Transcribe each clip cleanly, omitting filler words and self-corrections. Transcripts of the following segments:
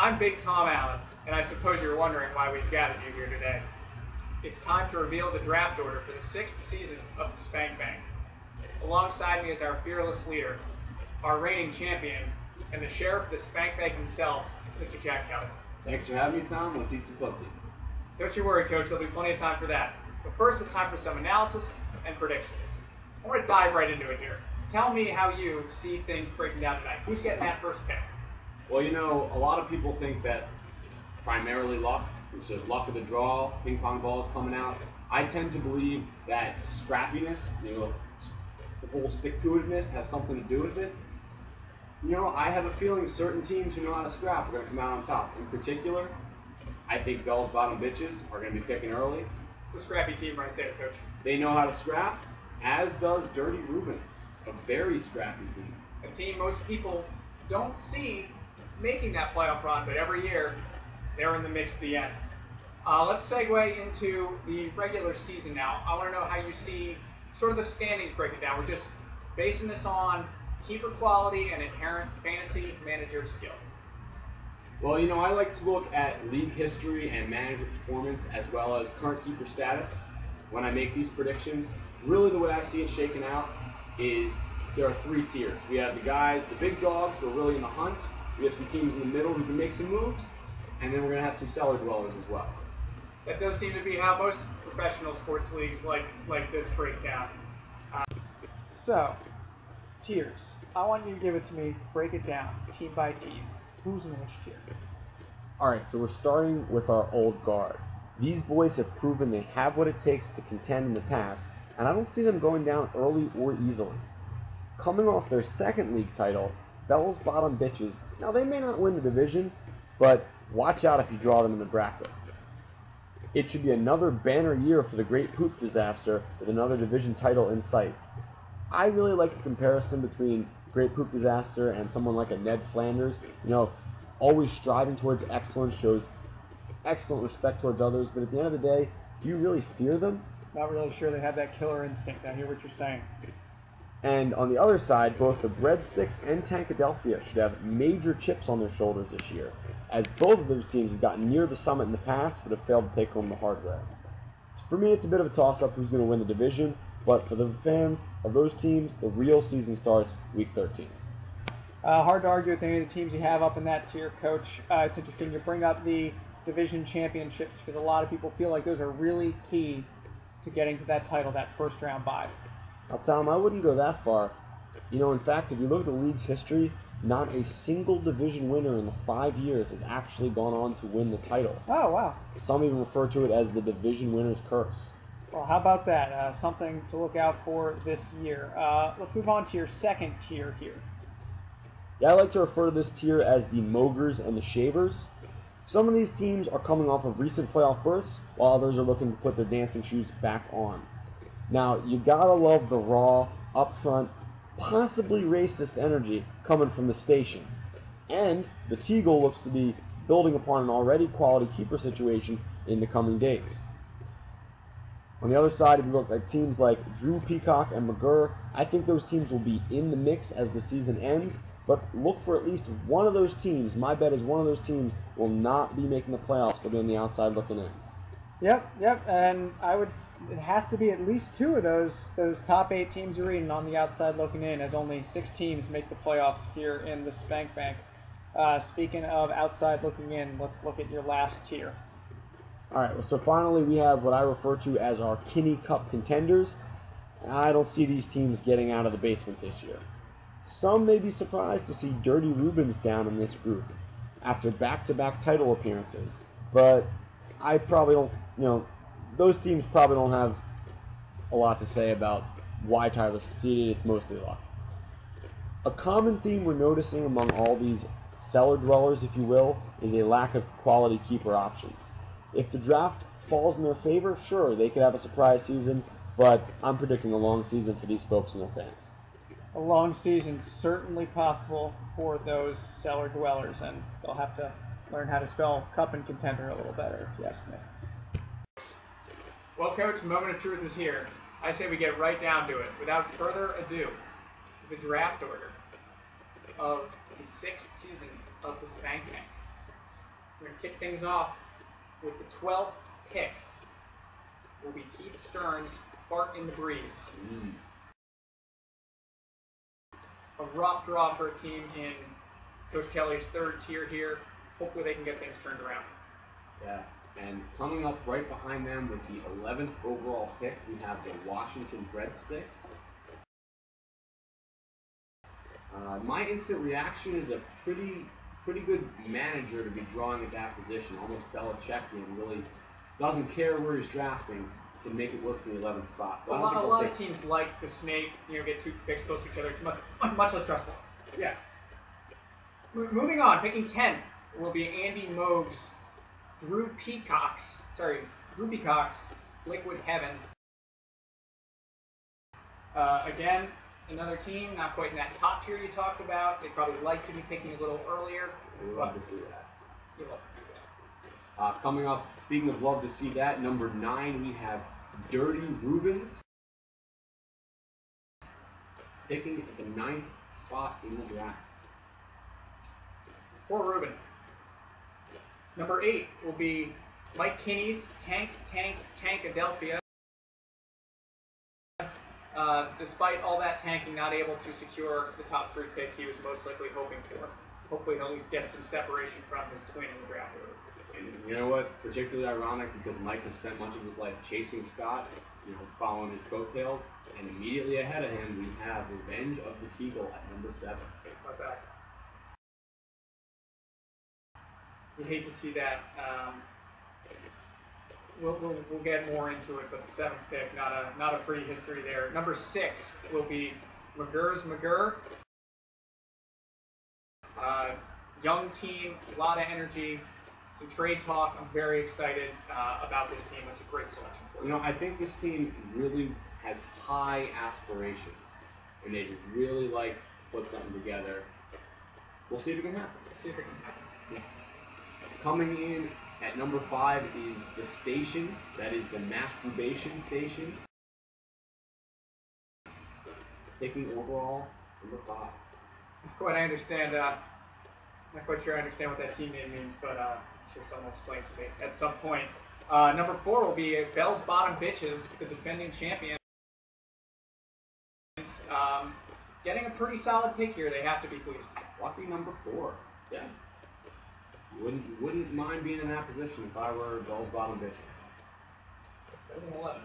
I'm Big Tom Allen, and I suppose you're wondering why we've gathered you here today. It's time to reveal the draft order for the 6th season of the Spank Bank. Alongside me is our fearless leader, our reigning champion, and the sheriff of the Spank Bank himself, Mr. Jack Kelly. Thanks for having me, Tom. Let's eat some pussy. Don't you worry, Coach. There'll be plenty of time for that. But first, it's time for some analysis and predictions. I want to dive right into it here. Tell me how you see things breaking down tonight. Who's getting that first pick? Well, you know, a lot of people think that it's primarily luck. It's just luck of the draw, ping pong balls coming out. I tend to believe that scrappiness, the whole stick-to-itiveness has something to do with it. You know, I have a feeling certain teams who know how to scrap are going to come out on top. In particular, I think Bell's bottom bitches are going to be picking early. It's a scrappy team right there, Coach. They know how to scrap, as does Dirty Rubens, a very scrappy team. A team most people don't see making that playoff run, but every year they're in the mix at the end. Let's segue into the regular season now. I want to know how you see sort of the standings breaking down. We're just basing this on keeper quality and inherent fantasy manager skill. Well, you know, I like to look at league history and manager performance as well as current keeper status when I make these predictions. Really the way I see it shaking out is there are 3 tiers. We have the guys, the big dogs who are really in the hunt. We have some teams in the middle who can make some moves. And then we're going to have some cellar dwellers as well. That does seem to be how most professional sports leagues like this break down. So, tiers. I want you to give it to me, break it down, team by team. Who's in which tier? Alright, so we're starting with our old guard. These boys have proven they have what it takes to contend in the past, and I don't see them going down early or easily. Coming off their second league title, Bell's bottom bitches, now they may not win the division, but watch out if you draw them in the bracket. It should be another banner year for the Great Poop Disaster with another division title in sight. I really like the comparison between Great Poop Disaster and someone like a Ned Flanders. You know, always striving towards excellence, shows excellent respect towards others, but at the end of the day, do you really fear them? Not really sure they have that killer instinct. I hear what you're saying. And on the other side, both the Breadsticks and Tankadelphia should have major chips on their shoulders this year, as both of those teams have gotten near the summit in the past but have failed to take home the hardware. For me, it's a bit of a toss-up who's going to win the division, but for the fans of those teams, the real season starts week 13. Hard to argue with any of the teams you have up in that tier, Coach. It's interesting you bring up the division championships because a lot of people feel like those are really key to getting to that title, that first round bye. I'll tell them I wouldn't go that far. You know, in fact, if you look at the league's history, not a single division winner in the 5 years has actually gone on to win the title. Oh, wow. Some even refer to it as the division winner's curse. Well, how about that? Something to look out for this year. Let's move on to your second tier here. Yeah, I like to refer to this tier as the Mogers and the Shavers. Some of these teams are coming off of recent playoff berths, while others are looking to put their dancing shoes back on. Now, you gotta love the raw, upfront, possibly racist energy coming from the station. And the Teagle looks to be building upon an already quality keeper situation in the coming days. On the other side, if you look at teams like Drew Peacock and McGurr, I think those teams will be in the mix as the season ends, but look for at least one of those teams. My bet is one of those teams will not be making the playoffs. They'll be on the outside looking in. Yep, and it has to be at least 2 of those top 8 teams you're reading on the outside looking in, as only 6 teams make the playoffs here in the Spank Bank. Speaking of outside looking in, let's look at your last tier. Alright, well, so finally we have what I refer to as our Kinney Cup contenders. I don't see these teams getting out of the basement this year. Some may be surprised to see Dirty Rubens down in this group after back-to-back title appearances, but I probably don't, those teams probably don't have a lot to say about why Tyler succeeded. It's mostly luck. A common theme we're noticing among all these cellar dwellers, if you will, is a lack of quality keeper options. If the draft falls in their favor, sure, they could have a surprise season, but I'm predicting a long season for these folks and their fans. A long season certainly possible for those cellar dwellers, and they'll have to learn how to spell cup and contender a little better, if you ask me. Well, Coach, the moment of truth is here. I say we get right down to it. Without further ado, the draft order of the 6th season of the Spank Bank. We're going to kick things off with the 12th pick. Will be Keith Stearns' Fart in the Breeze. A rough draw for a team in Coach Kelly's third tier here. Hopefully they can get things turned around. Yeah, and coming up right behind them with the 11th overall pick, we have the Washington Breadsticks. My instant reaction is a pretty good manager to be drawing at that position, almost Belichickian. Really doesn't care where he's drafting, can make it work from the 11th spot. So a lot of teams like the snake, get 2 picks close to each other. It's much less stressful. Yeah. Moving on, picking 10th will be Andy Moog's Drew Peacock's Liquid Heaven. Again, another team, not quite in that top tier you talked about. They'd probably like to be picking a little earlier. We love to see that. You love to see that. Coming up, speaking of love to see that, number 9, we have Dirty Rubens. Picking at the 9th spot in the draft. Poor Ruben. Number 8 will be Mike Kinney's Tankadelphia. Despite all that tanking, not able to secure the top 3 pick he was most likely hoping for. Hopefully he'll at least get some separation from his twin in the draft order. And you know what? Particularly ironic because Mike has spent much of his life chasing Scott, following his coattails, and immediately ahead of him we have Revenge of the Teagle at number 7. Not bad. You hate to see that. We'll get more into it, but the 7th pick, not a pretty history there. Number 6 will be McGurr's McGurr. Young team, a lot of energy, some trade talk. I'm very excited about this team. It's a great selection for you. I think this team really has high aspirations, and they'd really like to put something together. We'll see if it can happen. Yeah. Coming in at number 5 is The Station. That is the Masturbation Station. Picking overall, number 5. Not quite sure I understand what that team name means, but I'm sure someone will explain to me at some point. Number 4 will be Bell's Bottom Bitches, the defending champions. Getting a pretty solid pick here. They have to be pleased. Lucky number 4. Yeah. Wouldn't mind being in that position if I were Bell's Bottom Bitches. Better than 11.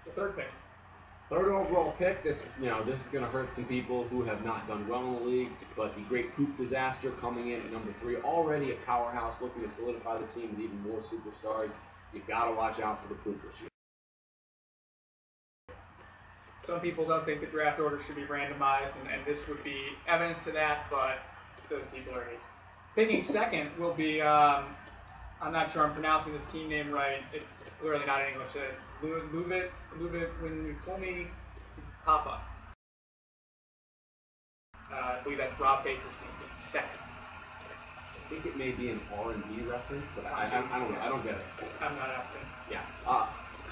The 3rd pick. 3rd overall pick. This is going to hurt some people who have not done well in the league, but the Great Poop Disaster coming in at number 3. Already a powerhouse, looking to solidify the team with even more superstars. You've got to watch out for the Poop this year. Some people don't think the draft order should be randomized, and this would be evidence to that, but those people are idiots. Picking 2nd will be, I'm not sure I'm pronouncing this team name right. It's clearly not in English. Luvit when you told me Papa. I believe that's Rob Baker's team. 2nd. I think it may be an R&B reference, but I don't get it. I'm not out there. Yeah.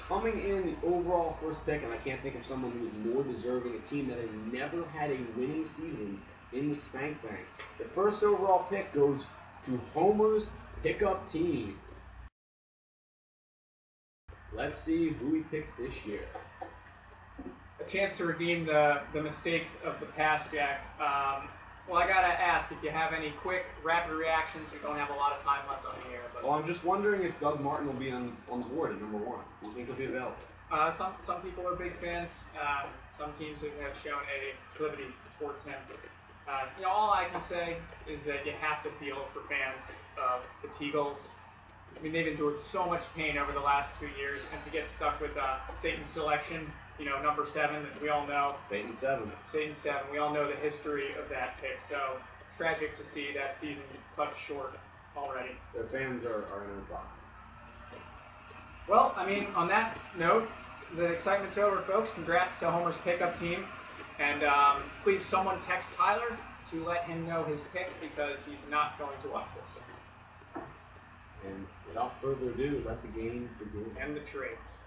Coming in the overall 1st pick, and I can't think of someone who is more deserving, a team that has never had a winning season in the Spank Bank. The 1st overall pick goes to Homer's pickup team. Let's see who he picks this year. A chance to redeem the mistakes of the past, Jack. Well, I gotta ask if you have any quick, rapid reactions. We don't have a lot of time left on the air. But well, I'm just wondering if Doug Martin will be on the board at number 1. Do you think he'll be available? Some people are big fans. Some teams have shown a proclivity towards him. All I can say is that you have to feel for fans of the Teagles. I mean, they've endured so much pain over the last 2 years, and to get stuck with Satan's selection, number 7, that we all know. Satan's 7. We all know the history of that pick. So tragic to see that season cut short already. Their fans are in a box. Well, I mean, on that note, the excitement's over, folks. Congrats to Homer's pickup team. And please, someone text Tyler to let him know his pick because he's not going to watch this. And without further ado, let the games begin. And the trades.